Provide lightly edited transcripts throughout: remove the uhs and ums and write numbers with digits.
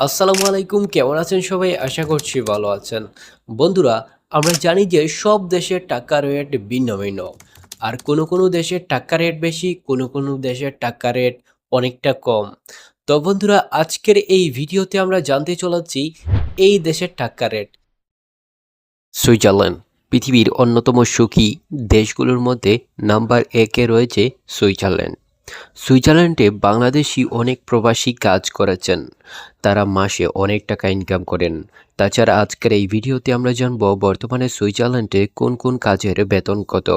আসসালামু আলাইকুম, কেমন আছেন সবাই? আশা করছি ভালো আছেন। বন্ধুরা, আমরা জানি যে সব দেশের টাকার রেট ভিন্ন ভিন্ন। আর কোনো দেশের টাকা রেট বেশি, কোনো দেশের টাকা রেট অনেকটা কম। তো বন্ধুরা, আজকের এই ভিডিওতে আমরা জানতে চলেছি এই দেশের টাকা রেট। সুইজারল্যান্ড পৃথিবীর অন্যতম সুখী দেশগুলোর মধ্যে নাম্বার ১ এ রয়েছে সুইজারল্যান্ড। সুইজারল্যান্ডে বাংলাদেশি অনেক প্রবাসী কাজ করেছেন। তারা মাসে অনেক টাকা ইনকাম করেন। তাছাড়া আজকের এই ভিডিওতে আমরা জানব বর্তমানে সুইজারল্যান্ডে কোন কোন কাজের বেতন কত।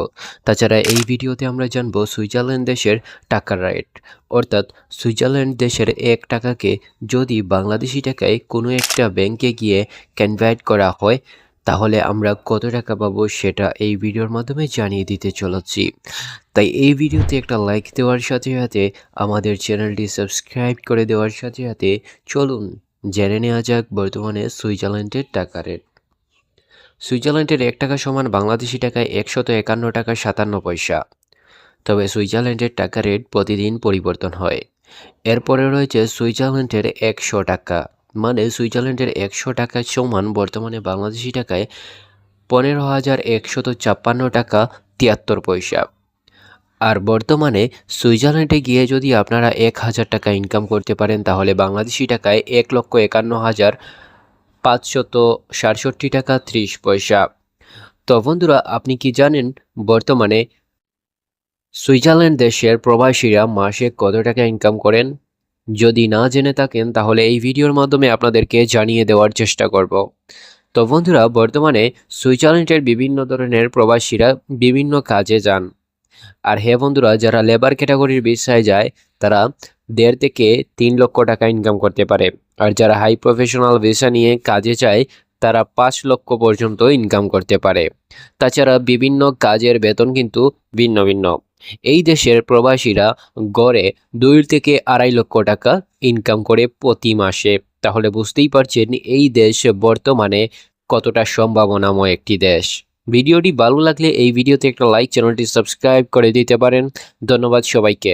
তাছাড়া এই ভিডিওতে আমরা জানব সুইজারল্যান্ড দেশের টাকার রেট, অর্থাৎ সুইজারল্যান্ড দেশের ১ টাকাকে যদি বাংলাদেশি টাকায় কোনো একটা ব্যাংকে গিয়ে কনভার্ট করা হয় তাহলে আমরা কত টাকা পাবো সেটা এই ভিডিওর মাধ্যমে জানিয়ে দিতে চলেছি। তাই এই ভিডিওতে একটা লাইক দেওয়ার সাথে সাথে আমাদের চ্যানেলটি সাবস্ক্রাইব করে দেওয়ার সাথে সাথে চলুন জেনে নেওয়া যাক বর্তমানে সুইজারল্যান্ডের টাকা রেট। সুইজারল্যান্ডের ১ টাকা সমান বাংলাদেশি টাকায় ১৫১ টাকা ৫৭ পয়সা। তবে সুইজারল্যান্ডের টাকা রেট প্রতিদিন পরিবর্তন হয়। এরপরে রয়েছে সুইজারল্যান্ডের ১০০ টাকা, মানে সুইজারল্যান্ডের ১০০ টাকা সমান বর্তমানে বাংলাদেশি টাকায় ১৫,১৫৬ টাকা ৭৩ পয়সা। আর বর্তমানে সুইজারল্যান্ডে গিয়ে যদি আপনারা ১,০০০ টাকা ইনকাম করতে পারেন তাহলে বাংলাদেশি টাকায় ১,৫১,৫৬৭ টাকা ৩০ পয়সা। তো বন্ধুরা, আপনি কি জানেন বর্তমানে সুইজারল্যান্ড দেশের প্রবাসীরা মাসে কত টাকা ইনকাম করেন? যদি না জেনে থাকেন তাহলে এই ভিডিওর মাধ্যমে আপনাদেরকে জানিয়ে দেওয়ার চেষ্টা করব। তো বন্ধুরা, বর্তমানে সুইজারল্যান্ডের বিভিন্ন ধরনের প্রবাসীরা বিভিন্ন কাজে যান। আর হ্যাঁ বন্ধুরা, যারা লেবার ক্যাটাগরির ভিসায় যায় তারা ১.৫ থেকে ৩ লক্ষ টাকা ইনকাম করতে পারে। আর যারা হাই প্রফেশনাল ভিসা নিয়ে কাজে যায় তারা ৫ লক্ষ পর্যন্ত ইনকাম করতে পারে। তাছাড়া বিভিন্ন কাজের বেতন কিন্তু ভিন্ন ভিন্ন। এই দেশের প্রবাসীরা গড়ে ২ থেকে ২.৫ লক্ষ টাকা ইনকাম করে প্রতি মাসে। তাহলে বুঝতেই পারছেন এই দেশ বর্তমানে কতটা সম্ভাবনাময় একটি দেশ। ভিডিওটি ভালো লাগলে এই ভিডিওতে একটা লাইক, চ্যানেলটি সাবস্ক্রাইব করে দিতে পারেন। ধন্যবাদ সবাইকে।